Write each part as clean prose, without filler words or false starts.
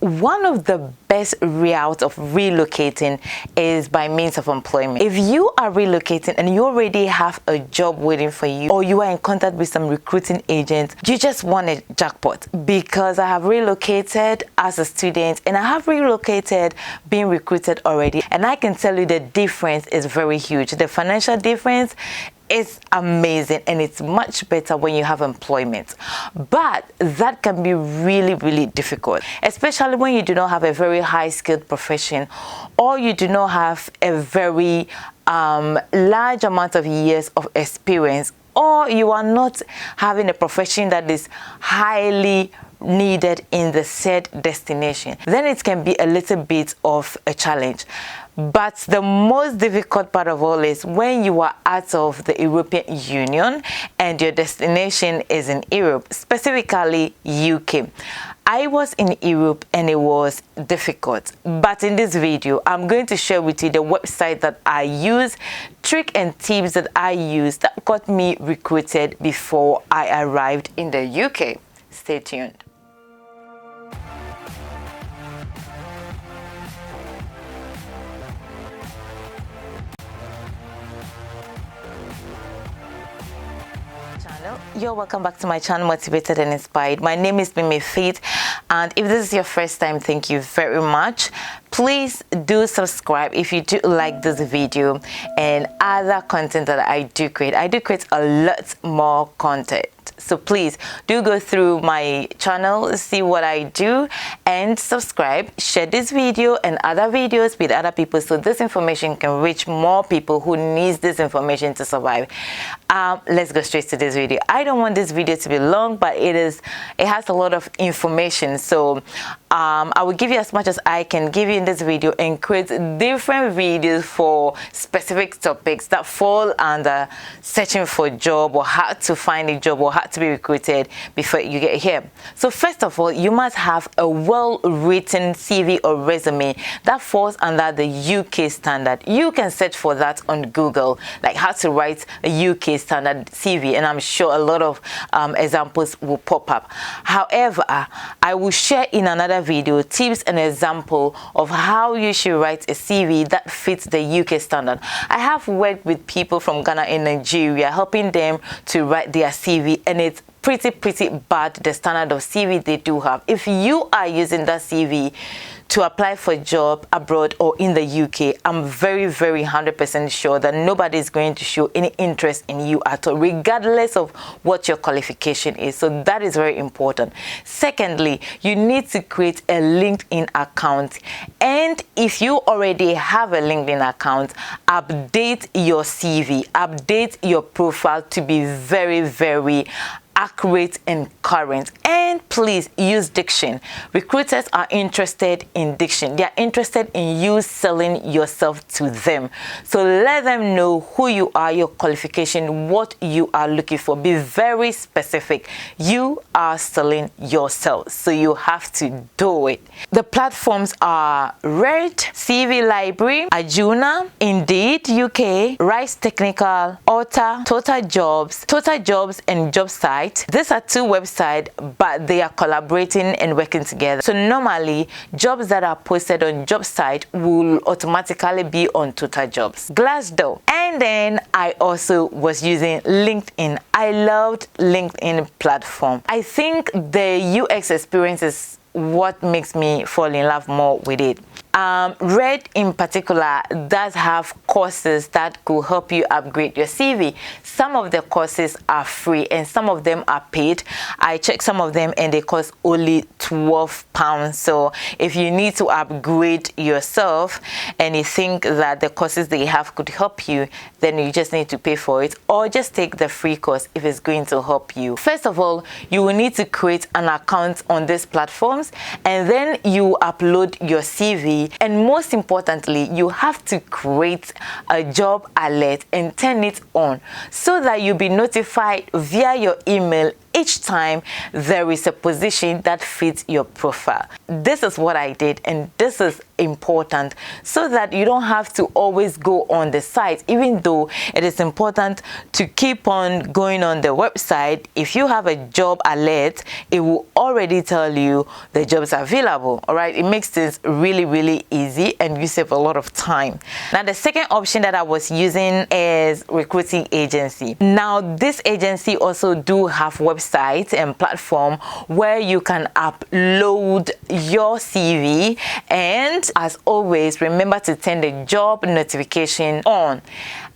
One of the best routes of relocating is by means of employment. If you are relocating and you already have a job waiting for you, or you are in contact with some recruiting agents, you just want a jackpot. Because I have relocated as a student and I have relocated being recruited already, and I can tell you the difference is very huge. The financial difference is amazing, and it's much better when you have employment. But that can be really, really difficult, especially when you do not have a very high-skilled profession, or you do not have a very large amount of years of experience, or you are not having a profession that is highly needed in the said destination. Then it can be a little bit of a challenge. But the most difficult part of all is when you are out of the European Union and your destination is in Europe, specifically UK. I was in Europe and it was difficult, but in this video I'm going to share with you the website that I use, trick and tips that I used that got me recruited before I arrived in the UK. Stay tuned. You're welcome back to my channel, Motivated and Inspired. My name is Mimi Faith, and if this is your first time, thank you very much. Please do subscribe if you do like this video and other content that I do create. I do create a lot more content. So please do go through my channel, see what I do, and subscribe. Share this video and other videos with other people so this information can reach more people who need this information to survive. Let's go straight to this video. I don't want this video to be long, but it has a lot of information. So I will give you as much as I can give you in this video and create different videos for specific topics that fall under searching for a job, or how to find a job, or how to be recruited before you get here. So first of all, you must have a well-written CV or resume that falls under the UK standard. You can search for that on Google, like how to write a UK standard CV, and I'm sure a lot of examples will pop up. However, I will share in another video tips and example of how you should write a CV that fits the UK standard. I have worked with people from Ghana and Nigeria, helping them to write their CV, and it's pretty bad, the standard of CV they do have. If you are using that CV to apply for a job abroad or in the UK, I'm very 100% sure that nobody is going to show any interest in you at all, regardless of what your qualification is. So that is very important. Secondly, you need to create a LinkedIn account. And if you already have a LinkedIn account, update your CV, update your profile to be very accurate and current. And please use diction. Recruiters are interested in diction. They are interested in you selling yourself to them. So let them know who you are, your qualification, what you are looking for. Be very specific. You are selling yourself, so you have to do it. The platforms are Red, CV Library, Ajuna, Indeed UK, Rise Technical, Ota, Total Jobs, and JobSite. These are two websites, but they are collaborating and working together. So normally, jobs that are posted on JobSite will automatically be on Total Jobs. Glassdoor. And then I also was using LinkedIn. I loved LinkedIn platform. I think the UX experience is what makes me fall in love more with it. Red in particular does have courses that could help you upgrade your CV. Some of the courses are free and some of them are paid. I checked some of them and they cost only £12. So if you need to upgrade yourself and you think that the courses they have could help you, then you just need to pay for it, or just take the free course if it's going to help you. First of all, you will need to create an account on these platforms, and then you upload your CV, and most importantly, you have to create a job alert and turn it on so that you'll be notified via your email each time there is a position that fits your profile. This is what I did, and this is important so that you don't have to always go on the site. Even though it is important to keep on going on the website, if you have a job alert, it will already tell you the jobs available. All right, it makes this really easy, and you save a lot of time. Now the second option that I was using is recruiting agency. Now this agency also do have websites and platform where you can upload your CV, and as always, remember to turn the job notification on.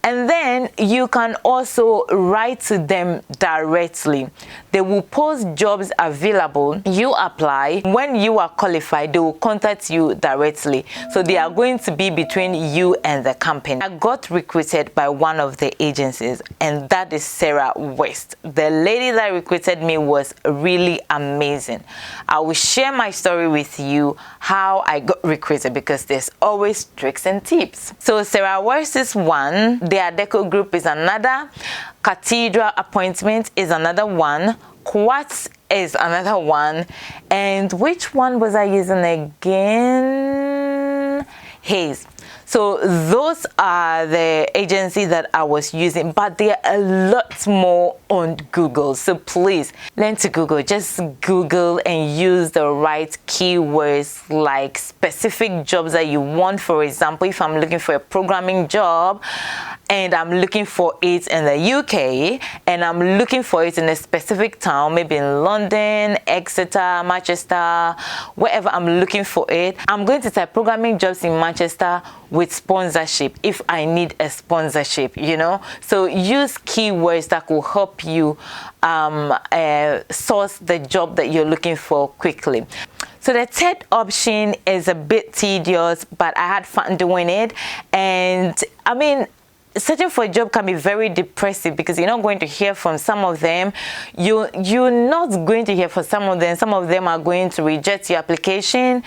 And then you can also write to them directly. They will post jobs available. You apply. When you are qualified, they will contact you directly. So they are going to be between you and the company. I got recruited by one of the agencies, and that is Sarah West. The lady that recruited me was really amazing. I will share my story with you, how I got recruited, because there's always tricks and tips. So Sarah West is one. Their Deco Group is another. Cathedral Appointment is another one. Quartz is another one. And which one was I using again? Hayes. So those are the agencies that I was using, but there are a lot more on Google. So please learn to Google. Just Google and use the right keywords, like specific jobs that you want. For example, if I'm looking for a programming job and I'm looking for it in the UK, and I'm looking for it in a specific town, maybe in London, Exeter, Manchester, wherever I'm looking for it, I'm going to type programming jobs in Manchester with sponsorship if I need a sponsorship, you know. So use keywords that will help you source the job that you're looking for quickly. So the third option is a bit tedious, but I had fun doing it. And I mean, searching for a job can be very depressive because you're not going to hear from some of them. You're not going to hear from some of them. Some of them are going to reject your application.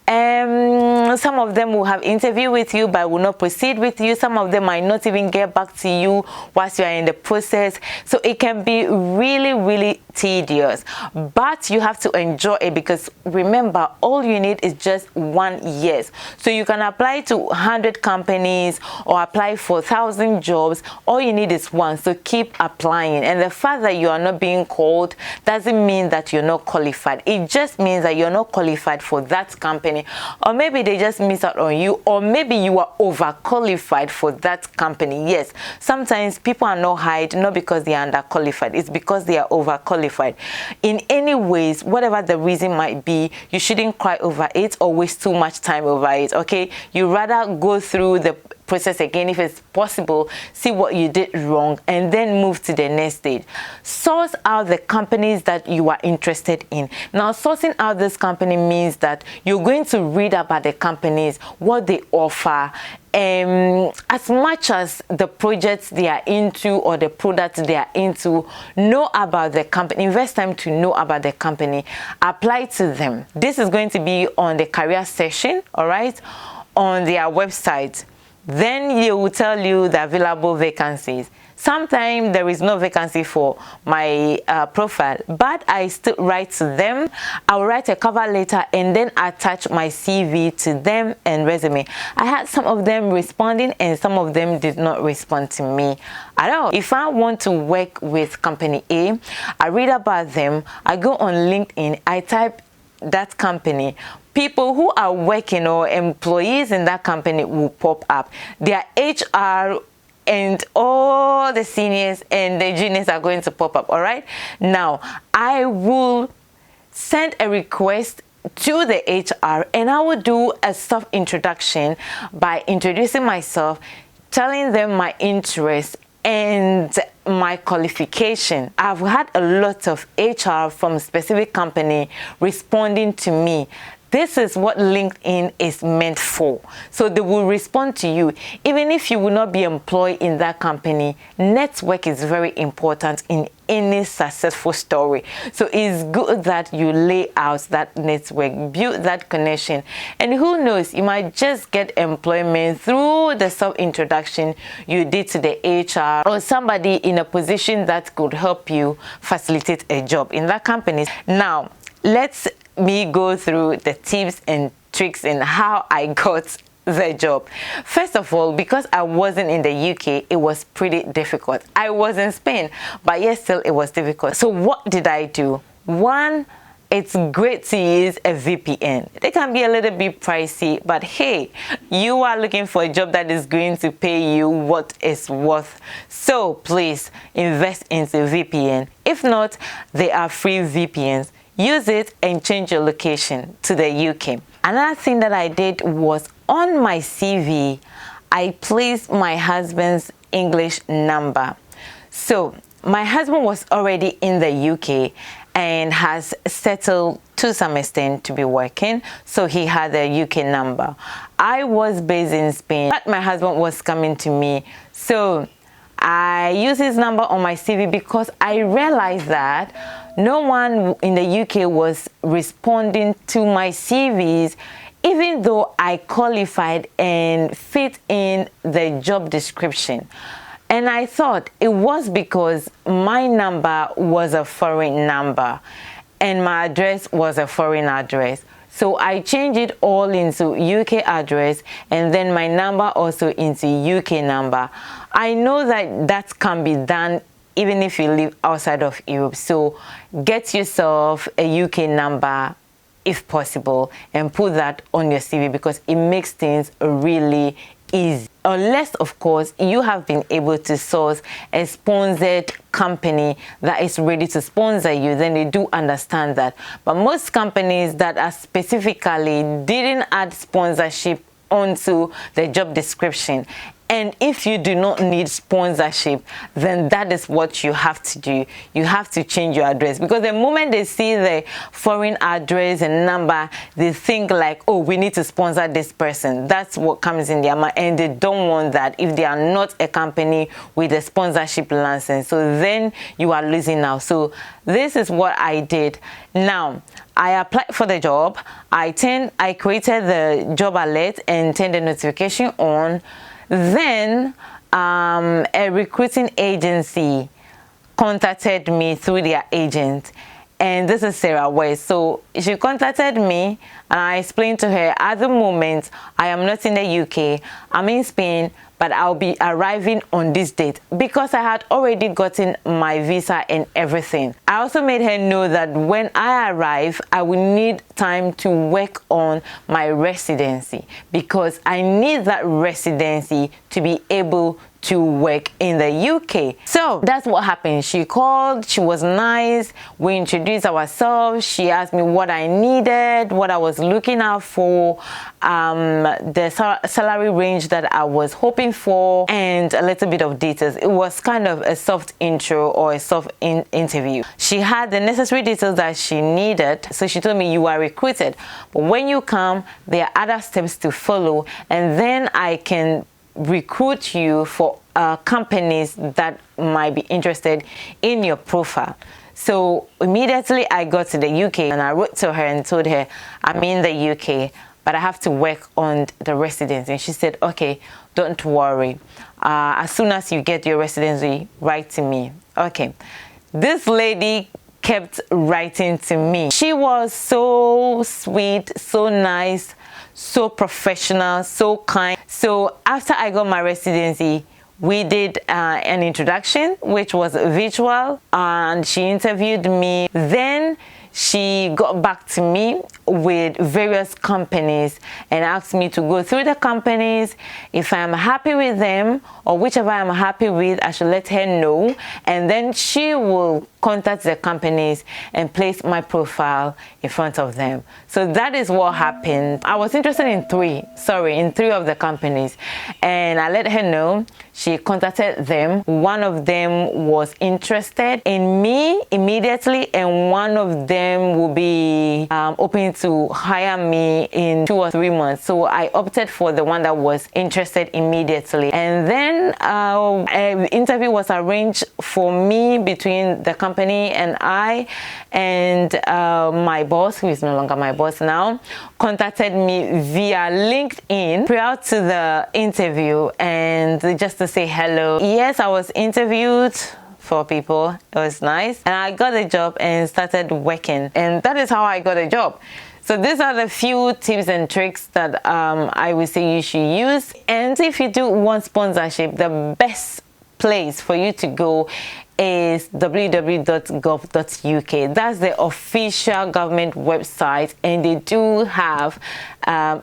Some of them will have interview with you but will not proceed with you. Some of them might not even get back to you whilst you are in the process. So it can be really tedious, but you have to enjoy it, because remember, all you need is just 1 yes. So you can apply to 100 companies or apply for 1,000 jobs. All you need is one. So keep applying, and the fact that you are not being called doesn't mean that you're not qualified. It just means that you're not qualified for that company, or maybe they just miss out on you, or maybe you are overqualified for that company. Yes, sometimes people are not hired not because they are underqualified, it's because they are overqualified. In any ways, whatever the reason might be, you shouldn't cry over it or waste too much time over it. Okay, you rather go through the process again if it's possible, see what you did wrong, and then move to the next stage. Source out the companies that you are interested in. Now, sourcing out this company means that you're going to read about the companies, what they offer, as much as the projects they are into or the products they are into. Know about the company, invest time to know about the company, apply to them. This is going to be on the career section, all right, on their website. Then they will tell you the available vacancies. Sometimes there is no vacancy for my profile, but I still write to them. I'll write a cover letter and then attach my CV to them and resume. I had some of them responding and some of them did not respond to me at all. If I want to work with company A, I read about them, I go on LinkedIn, I type that company. People who are working or employees in that company will pop up. Their HR and all the seniors and the juniors are going to pop up. All right, now I will send a request to the HR and I will do a soft introduction by introducing myself, telling them my interest and my qualification. I've had a lot of HR from specific company responding to me. This is what LinkedIn is meant for. So they will respond to you. Even if you will not be employed in that company, network is very important in any successful story. So it's good that you lay out that network, build that connection, and who knows, you might just get employment through the sub-introduction you did to the HR or somebody in a position that could help you facilitate a job in that company. Now, let's me go through the tips and tricks and how I got the job. First of all, because I wasn't in the UK, it was pretty difficult. I was in Spain, but yet still it was difficult. So what did I do? One, it's great to use a VPN. They can be a little bit pricey, but hey, you are looking for a job that is going to pay you what it's worth. So please invest into VPN. If not, there are free VPNs. Use it and change your location to the UK. Another thing that I did was on my CV, I placed my husband's English number. So my husband was already in the UK and has settled to some extent to be working, so he had a UK number. I was based in Spain, but my husband was coming to me. So I used his number on my CV because I realized that no one in the UK was responding to my CVs, even though I qualified and fit in the job description. And I thought it was because my number was a foreign number and my address was a foreign address. So I changed it all into UK address and then my number also into UK number. I know that that can be done even if you live outside of Europe. So get yourself a UK number if possible and put that on your CV because it makes things really easy. Unless, of course, you have been able to source a sponsored company that is ready to sponsor you, then they do understand that. But most companies that are specifically didn't add sponsorship onto the job description. And if you do not need sponsorship, then that is what you have to do. You have to change your address because the moment they see the foreign address and number, they think like, oh, we need to sponsor this person. That's what comes in their mind, and they don't want that if they are not a company with a sponsorship license. So then you are losing out. So this is what I did. Now, I applied for the job. I created the job alert and turned the notification on. Then a recruiting agency contacted me through their agent, and this is Sarah West. So she contacted me and I explained to her, at the moment I am not in the UK, I'm in Spain, but I'll be arriving on this date because I had already gotten my visa and everything. I also made her know that when I arrive, I will need time to work on my residency because I need that residency to be able to work in the UK. So that's what happened. She called, she was nice, we introduced ourselves, she asked me what I needed, what I was looking out for, the salary range that I was hoping for, and a little bit of details. It was kind of a soft intro or a soft interview. She had the necessary details that she needed, so she told me, you are recruited, but when you come, there are other steps to follow, and then I can recruit you for companies that might be interested in your profile. So immediately I got to the UK and I wrote to her and told her, I'm in the UK, but I have to work on the residency. And she said, okay, don't worry. As soon as you get your residency, write to me. Okay. This lady kept writing to me. She was so sweet, so nice, so professional, so kind. So after I got my residency, we did an introduction, which was virtual, and she interviewed me. Then she got back to me with various companies and asked me to go through the companies. If I'm happy with them or whichever I'm happy with, I should let her know, and then she will contact the companies and place my profile in front of them. So that is what happened. I was interested in three of the companies, and I let her know. she contacted them. One of them was interested in me immediately, and one of them will be open to hire me in 2 or 3 months. So I opted for the one that was interested immediately. And then an interview was arranged for me between the company and I, and my boss, who is no longer my boss now, contacted me via LinkedIn prior to the interview, and just to say hello. Yes, I was interviewed for people. It was nice, and I got a job and started working, and that is how I got a job. So these are the few tips and tricks that I would say you should use. And if you do want sponsorship, the best place for you to go is www.gov.uk. That's the official government website, and they do have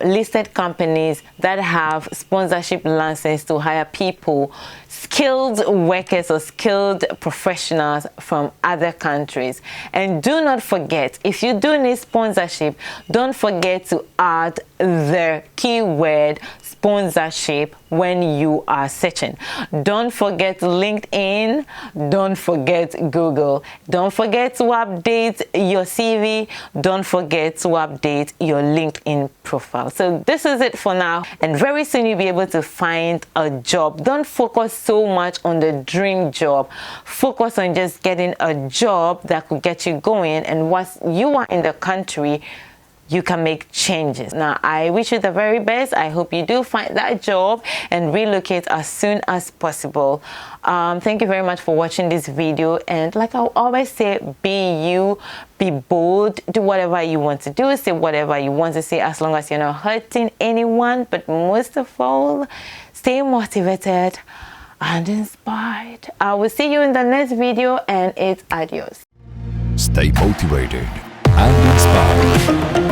listed companies that have sponsorship license to hire people, skilled workers or skilled professionals from other countries. And do not forget, if you do need sponsorship, don't forget to add the keyword sponsorship when you are searching. Don't forget LinkedIn. Don't forget Google. Don't forget to update your CV. Don't forget to update your LinkedIn profile. So this is it for now, and very soon you'll be able to find a job. Don't focus so much on the dream job. Focus on just getting a job that could get you going, and once you are in the country, you can make changes. Now, I wish you the very best. I hope you do find that job and relocate as soon as possible. Thank you very much for watching this video. And like I always say, be you, be bold, do whatever you want to do, say whatever you want to say, as long as you're not hurting anyone. But most of all, stay motivated and inspired. I will see you in the next video, and it's adios. Stay motivated and inspired.